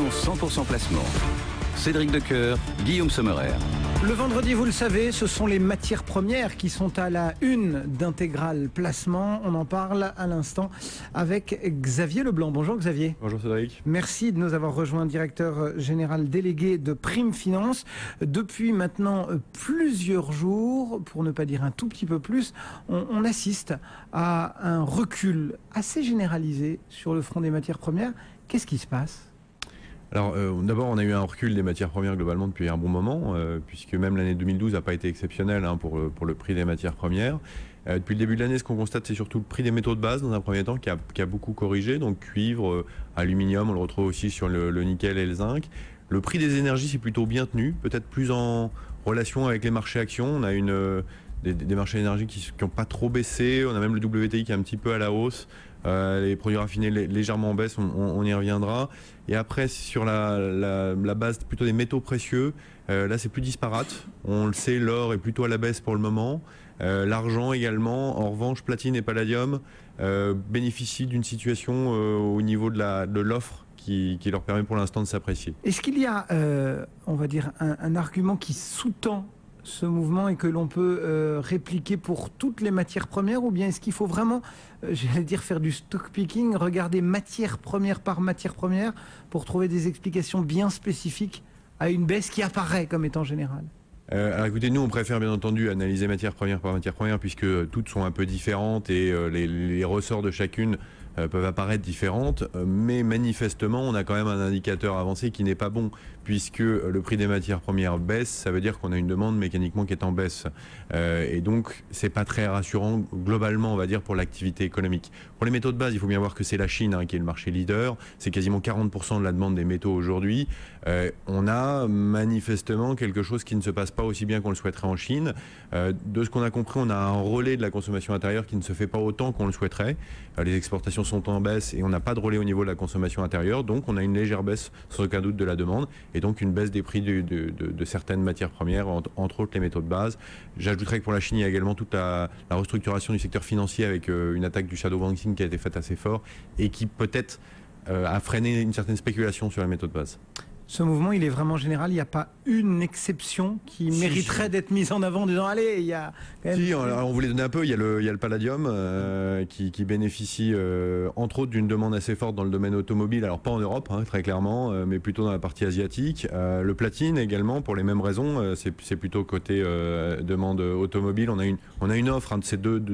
100% placement. Cédric Decoeur, Guillaume Sommerer. Le vendredi, vous le savez, ce sont les matières premières qui sont à la une d'Intégral Placement. On en parle à l'instant avec Xavier Leblanc. Bonjour Xavier. Bonjour Cédric. Merci de nous avoir rejoint, directeur général délégué de Prime Finance. Depuis maintenant plusieurs jours, pour ne pas dire un tout petit peu plus, on assiste à un recul assez généralisé sur le front des matières premières. Qu'est-ce qui se passe ? Alors d'abord on a eu un recul des matières premières globalement depuis un bon moment, puisque même l'année 2012 n'a pas été exceptionnelle pour le prix des matières premières. Depuis le début de l'année, ce qu'on constate, c'est surtout le prix des métaux de base dans un premier temps qui a beaucoup corrigé, donc cuivre, aluminium, on le retrouve aussi sur le nickel et le zinc. Le prix des énergies s'est plutôt bien tenu, peut-être plus en relation avec les marchés actions. On a des marchés d'énergie qui n'ont pas trop baissé, on a même le WTI qui est un petit peu à la hausse. Les produits raffinés légèrement en baisse, on y reviendra. Et après, sur la base plutôt des métaux précieux, là c'est plus disparate. On le sait, l'or est plutôt à la baisse pour le moment. L'argent également. En revanche, platine et palladium bénéficient d'une situation au niveau de l'offre qui leur permet pour l'instant de s'apprécier. Est-ce qu'il y a, on va dire, un argument qui sous-tend ce mouvement et que l'on peut répliquer pour toutes les matières premières, ou bien est-ce qu'il faut vraiment, j'allais dire, faire du stock picking, regarder matière première par matière première pour trouver des explications bien spécifiques à une baisse qui apparaît comme étant générale? Alors écoutez, nous on préfère bien entendu analyser matière première par matière première, puisque toutes sont un peu différentes et les ressorts de chacune peuvent apparaître différentes, mais manifestement on a quand même un indicateur avancé qui n'est pas bon, puisque le prix des matières premières baisse, ça veut dire qu'on a une demande mécaniquement qui est en baisse, et donc c'est pas très rassurant globalement, on va dire, pour l'activité économique. Pour les métaux de base, il faut bien voir que c'est la Chine qui est le marché leader, c'est quasiment 40% de la demande des métaux aujourd'hui. On a manifestement quelque chose qui ne se passe pas aussi bien qu'on le souhaiterait en Chine. De ce qu'on a compris, on a un relais de la consommation intérieure qui ne se fait pas autant qu'on le souhaiterait. Les exportations sont en baisse et on n'a pas de relais au niveau de la consommation intérieure, donc on a une légère baisse sans aucun doute de la demande et donc une baisse des prix de certaines matières premières, entre autres les métaux de base. J'ajouterais que pour la Chine, il y a également toute la restructuration du secteur financier avec une attaque du shadow banking qui a été faite assez fort et qui peut-être a freiné une certaine spéculation sur les métaux de base. Ce mouvement, il est vraiment général. Il n'y a pas une exception qui mériterait d'être mise en avant en disant allez, il y a quand même... Si, on voulait donner un peu. Il y a le palladium qui bénéficie entre autres d'une demande assez forte dans le domaine automobile. Alors pas en Europe, très clairement, mais plutôt dans la partie asiatique. Le platine également, pour les mêmes raisons. C'est plutôt côté demande automobile. On a une offre de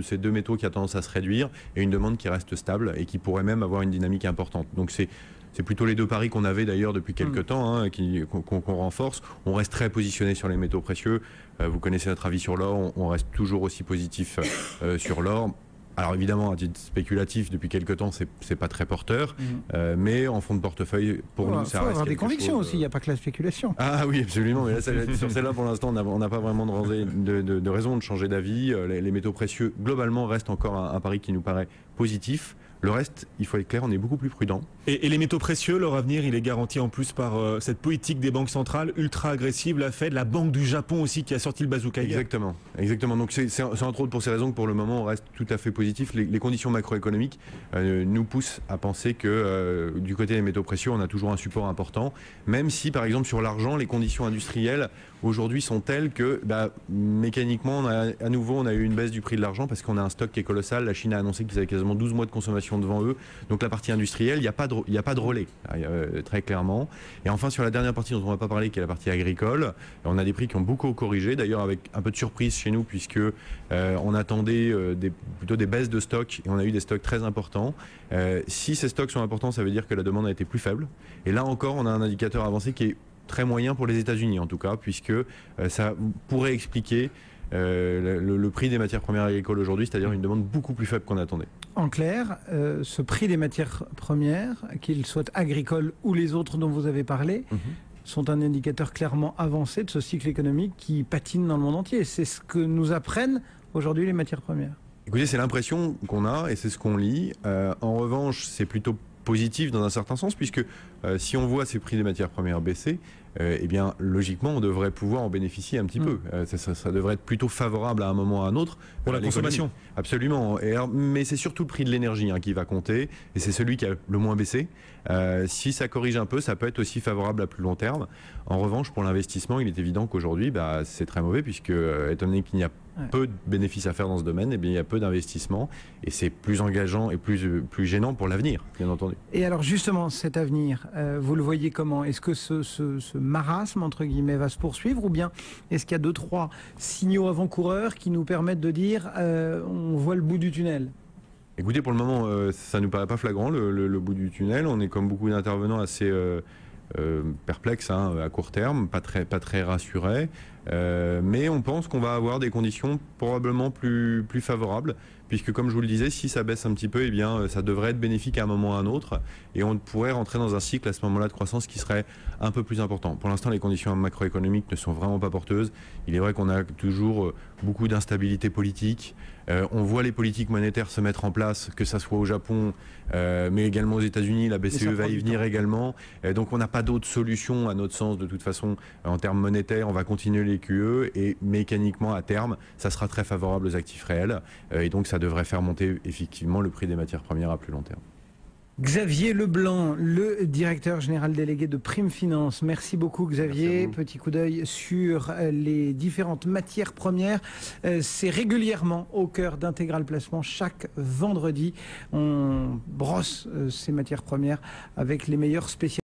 ces deux métaux qui a tendance à se réduire et une demande qui reste stable et qui pourrait même avoir une dynamique importante. Donc c'est plutôt les deux paris qu'on avait d'ailleurs depuis quelques temps, qu'on renforce. On reste très positionné sur les métaux précieux. Vous connaissez notre avis sur l'or. On reste toujours aussi positif sur l'or. Alors évidemment, à titre spéculatif, depuis quelques temps, c'est pas très porteur, mais en fonds de portefeuille, pour nous, ça reste. Il faut avoir des convictions aussi. Il n'y a pas que la spéculation. Ah oui, absolument. Mais là, sur celle-là, pour l'instant, on n'a pas vraiment de raison de changer d'avis. Les métaux précieux, globalement, restent encore un pari qui nous paraît positif. Le reste, il faut être clair, on est beaucoup plus prudent. Et les métaux précieux, leur avenir, il est garanti en plus par cette politique des banques centrales ultra agressive, la Fed, la Banque du Japon aussi qui a sorti le bazooka hier. Exactement. Donc c'est entre autres pour ces raisons que pour le moment on reste tout à fait positif. Les conditions macroéconomiques nous poussent à penser que du côté des métaux précieux, on a toujours un support important. Même si par exemple sur l'argent, les conditions industrielles aujourd'hui sont telles que mécaniquement, à nouveau, on a eu une baisse du prix de l'argent parce qu'on a un stock qui est colossal. La Chine a annoncé qu'ils avaient quasiment 12 mois de consommation devant eux. Donc la partie industrielle, il n'y a pas de relais, très clairement. Et enfin, sur la dernière partie dont on ne va pas parler, qui est la partie agricole, on a des prix qui ont beaucoup corrigé, d'ailleurs avec un peu de surprise chez nous, puisque on attendait plutôt des baisses de stocks, et on a eu des stocks très importants. Si ces stocks sont importants, ça veut dire que la demande a été plus faible. Et là encore, on a un indicateur avancé qui est très moyen pour les États-Unis, en tout cas, puisque ça pourrait expliquer le prix des matières premières agricoles aujourd'hui, c'est-à-dire une demande beaucoup plus faible qu'on attendait. En clair, ce prix des matières premières, qu'ils soient agricoles ou les autres dont vous avez parlé, sont un indicateur clairement avancé de ce cycle économique qui patine dans le monde entier. C'est ce que nous apprennent aujourd'hui les matières premières. Écoutez, c'est l'impression qu'on a et c'est ce qu'on lit. En revanche, c'est plutôt positif dans un certain sens, puisque si on voit ces prix des matières premières baisser, eh bien, logiquement, on devrait pouvoir en bénéficier un petit peu. Ça devrait être plutôt favorable à un moment ou à un autre. Pour la consommation. Absolument. Mais c'est surtout le prix de l'énergie qui va compter, et c'est celui qui a le moins baissé. Si ça corrige un peu, ça peut être aussi favorable à plus long terme. En revanche, pour l'investissement, il est évident qu'aujourd'hui, c'est très mauvais, puisque, étant donné qu'il y a peu de bénéfices à faire dans ce domaine, eh bien, il y a peu d'investissements, et c'est plus engageant et plus gênant pour l'avenir, bien entendu. Et alors justement, cet avenir, vous le voyez comment? Est-ce que ce marasme, entre guillemets, va se poursuivre, ou bien est-ce qu'il y a 2-3 signaux avant-coureurs qui nous permettent de dire on voit le bout du tunnel? Écoutez, pour le moment, ça ne nous paraît pas flagrant, le bout du tunnel. On est, comme beaucoup d'intervenants, assez perplexes à court terme, pas très rassurés. Mais on pense qu'on va avoir des conditions probablement plus favorables, puisque, comme je vous le disais, si ça baisse un petit peu, eh bien, ça devrait être bénéfique à un moment ou à un autre, et on pourrait rentrer dans un cycle à ce moment-là de croissance qui serait un peu plus important. Pour l'instant, les conditions macroéconomiques ne sont vraiment pas porteuses. Il est vrai qu'on a toujours beaucoup d'instabilité politique. On voit les politiques monétaires se mettre en place, que ça soit au Japon, mais également aux États-Unis. La BCE va y venir également. Donc on n'a pas d'autre solution, à notre sens, de toute façon, en termes monétaires. On va continuer les QE, et mécaniquement, à terme, ça sera très favorable aux actifs réels. Et donc ça devrait faire monter effectivement le prix des matières premières à plus long terme. Xavier Leblanc, le directeur général délégué de Prime Finance. Merci beaucoup, Xavier. Petit coup d'œil sur les différentes matières premières. C'est régulièrement au cœur d'Intégral Placement. Chaque vendredi, on brosse ces matières premières avec les meilleurs spécialistes.